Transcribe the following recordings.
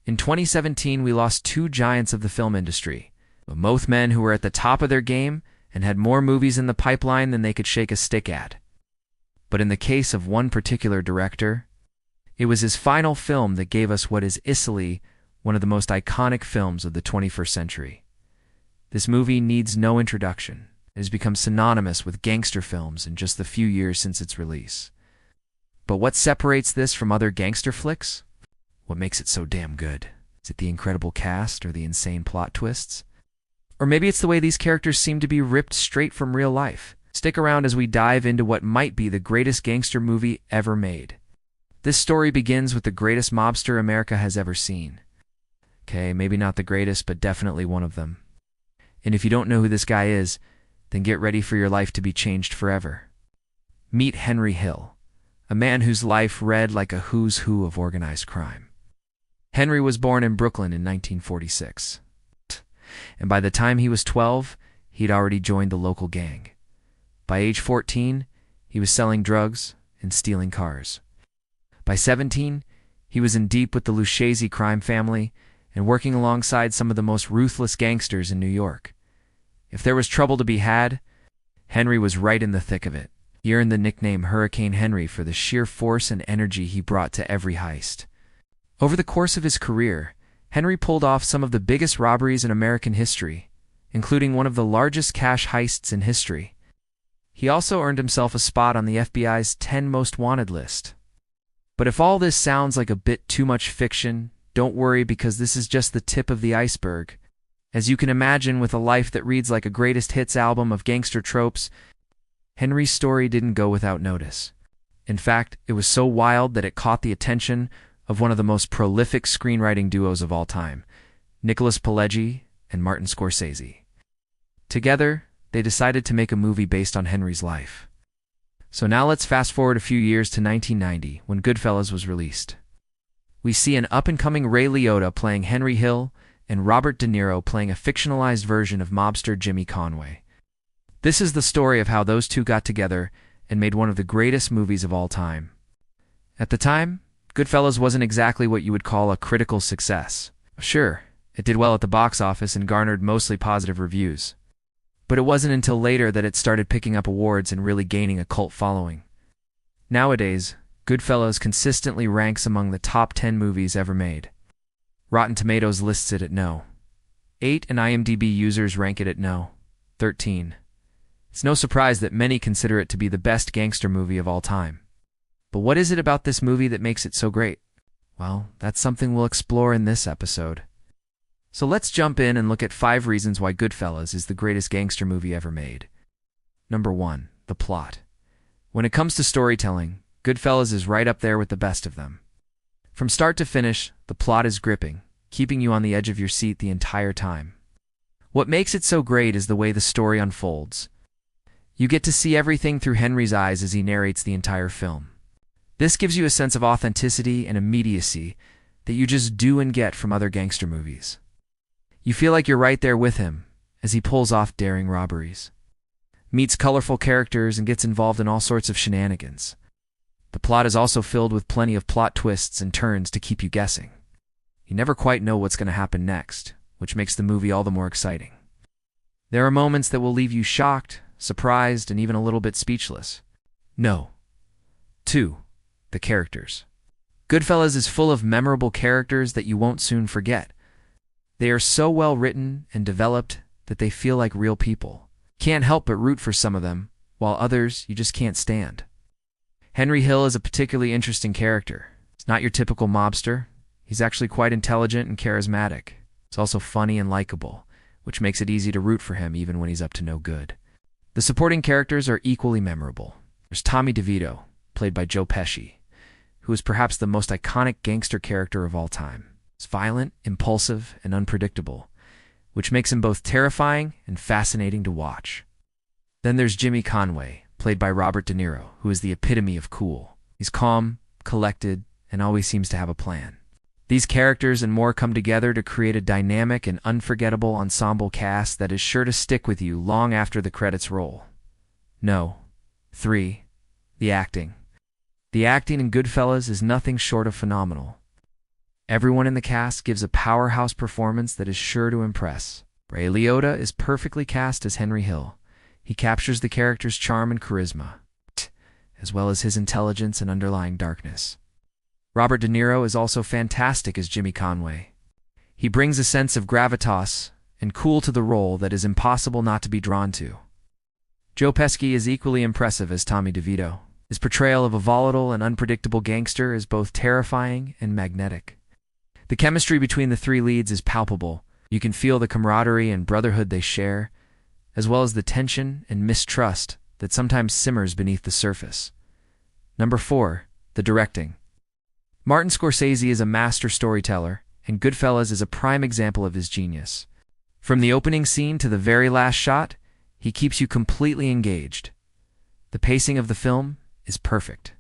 In 2017, we lost two giants of the film industry, both men who were at the top of their game and had more movies in the pipeline than they could shake a stick at. But in the case of one particular director, it was his final film that gave us what is easily one of the most iconic films of the 21st century. This movie needs no introduction. It has become synonymous with gangster films in just the few years since its release. But what separates this from other gangster flicks? What makes it so damn good? Is it the incredible cast or the insane plot twists? Or maybe it's the way these characters seem to be ripped straight from real life. Stick around as we dive into what might be the greatest gangster movie ever made. This story begins with the greatest mobster America has ever seen. Okay, maybe not the greatest, but definitely one of them. And if you don't know who this guy is, then get ready for your life to be changed forever. Meet Henry Hill, a man whose life read like a who's who of organized crime. Henry was born in Brooklyn in 1946. And by the time he was 12, he'd already joined the local gang. By age 14, he was selling drugs and stealing cars. By 17, he was in deep with the Lucchese crime family and working alongside some of the most ruthless gangsters in New York. If there was trouble to be had, Henry was right in the thick of it. He earned the nickname Hurricane Henry for the sheer force and energy he brought to every heist. Over the course of his career, Henry pulled off some of the biggest robberies in American history, including one of the largest cash heists in history. He also earned himself a spot on the FBI's 10 Most Wanted list. But if all this sounds like a bit too much fiction, don't worry, because this is just the tip of the iceberg. As you can imagine, with a life that reads like a greatest hits album of gangster tropes, Henry's story didn't go without notice. In fact, it was so wild that it caught the attention of one of the most prolific screenwriting duos of all time, Nicholas Pileggi and Martin Scorsese. Together, they decided to make a movie based on Henry's life. So now let's fast forward a few years to 1990, when Goodfellas was released. We see an up-and-coming Ray Liotta playing Henry Hill and Robert De Niro playing a fictionalized version of mobster Jimmy Conway. This is the story of how those two got together and made one of the greatest movies of all time. At the time, Goodfellas wasn't exactly what you would call a critical success. Sure, it did well at the box office and garnered mostly positive reviews. But it wasn't until later that it started picking up awards and really gaining a cult following. Nowadays, Goodfellas consistently ranks among the top 10 movies ever made. Rotten Tomatoes lists it at no. 8, and IMDb users rank it at no. 13. It's no surprise that many consider it to be the best gangster movie of all time. But what is it about this movie that makes it so great? Well, that's something we'll explore in this episode. So let's jump in and look at 5 reasons why Goodfellas is the greatest gangster movie ever made. Number 1, the plot. When it comes to storytelling, Goodfellas is right up there with the best of them. From start to finish, the plot is gripping, keeping you on the edge of your seat the entire time. What makes it so great is the way the story unfolds. You get to see everything through Henry's eyes as he narrates the entire film. This gives you a sense of authenticity and immediacy that you just do and get from other gangster movies. You feel like you're right there with him as he pulls off daring robberies, meets colorful characters, and gets involved in all sorts of shenanigans. The plot is also filled with plenty of plot twists and turns to keep you guessing. You never quite know what's going to happen next, which makes the movie all the more exciting. There are moments that will leave you shocked, surprised, and even a little bit speechless. No. 2. The characters. Goodfellas is full of memorable characters that you won't soon forget. They are so well written and developed that they feel like real people. Can't help but root for some of them, while others you just can't stand. Henry Hill is a particularly interesting character. He's not your typical mobster. He's actually quite intelligent and charismatic. He's also funny and likable, which makes it easy to root for him even when he's up to no good. The supporting characters are equally memorable. There's Tommy DeVito, played by Joe Pesci, who is perhaps the most iconic gangster character of all time. He's violent, impulsive, and unpredictable, which makes him both terrifying and fascinating to watch. Then there's Jimmy Conway, played by Robert De Niro, who is the epitome of cool. He's calm, collected, and always seems to have a plan. These characters and more come together to create a dynamic and unforgettable ensemble cast that is sure to stick with you long after the credits roll. No. 3. The acting. The acting in Goodfellas is nothing short of phenomenal. Everyone in the cast gives a powerhouse performance that is sure to impress. Ray Liotta is perfectly cast as Henry Hill. He captures the character's charm and charisma, as well as his intelligence and underlying darkness. Robert De Niro is also fantastic as Jimmy Conway. He brings a sense of gravitas and cool to the role that is impossible not to be drawn to. Joe Pesci is equally impressive as Tommy DeVito. His portrayal of a volatile and unpredictable gangster is both terrifying and magnetic. The chemistry between the three leads is palpable. You can feel the camaraderie and brotherhood they share, as well as the tension and mistrust that sometimes simmers beneath the surface. Number 4. The directing. Martin Scorsese is a master storyteller, and Goodfellas is a prime example of his genius. From the opening scene to the very last shot, he keeps you completely engaged. The pacing of the film is perfect.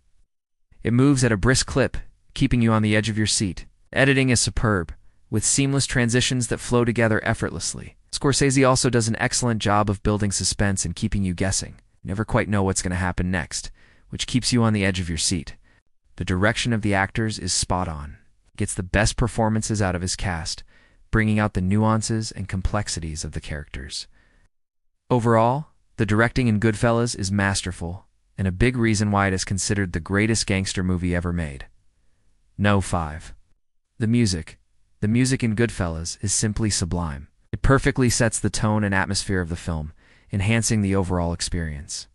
It moves at a brisk clip, keeping you on the edge of your seat. Editing is superb, with seamless transitions that flow together effortlessly. Scorsese also does an excellent job of building suspense and keeping you guessing. You never quite know what's going to happen next, which keeps you on the edge of your seat. The direction of the actors is spot on. He gets the best performances out of his cast, bringing out the nuances and complexities of the characters. Overall, the directing in Goodfellas is masterful, and a big reason why it is considered the greatest gangster movie ever made. No. 5. The music. The music in Goodfellas is simply sublime. It perfectly sets the tone and atmosphere of the film, enhancing the overall experience.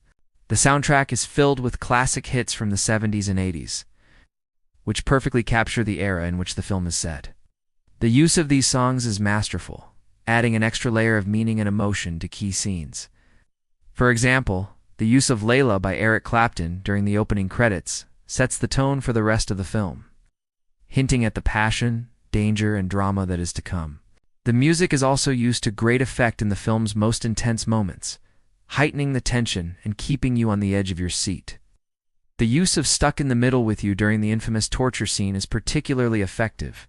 The soundtrack is filled with classic hits from the 70s and 80s, which perfectly capture the era in which the film is set. The use of these songs is masterful, adding an extra layer of meaning and emotion to key scenes. For example, the use of Layla by Eric Clapton during the opening credits sets the tone for the rest of the film, hinting at the passion, danger, and drama that is to come. The music is also used to great effect in the film's most intense moments, heightening the tension and keeping you on the edge of your seat. The use of Stuck in the Middle with You during the infamous torture scene is particularly effective,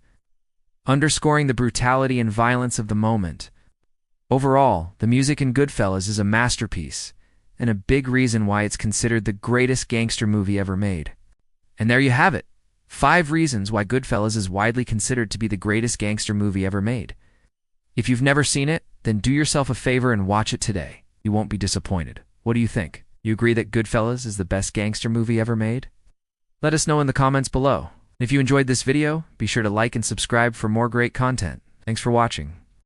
underscoring the brutality and violence of the moment. Overall, the music in Goodfellas is a masterpiece, and a big reason why it's considered the greatest gangster movie ever made. And there you have it. 5 reasons why Goodfellas is widely considered to be the greatest gangster movie ever made. If you've never seen it, then do yourself a favor and watch it today. You won't be disappointed. What do you think? You agree that Goodfellas is the best gangster movie ever made? Let us know in the comments below. If you enjoyed this video, be sure to like and subscribe for more great content. Thanks for watching.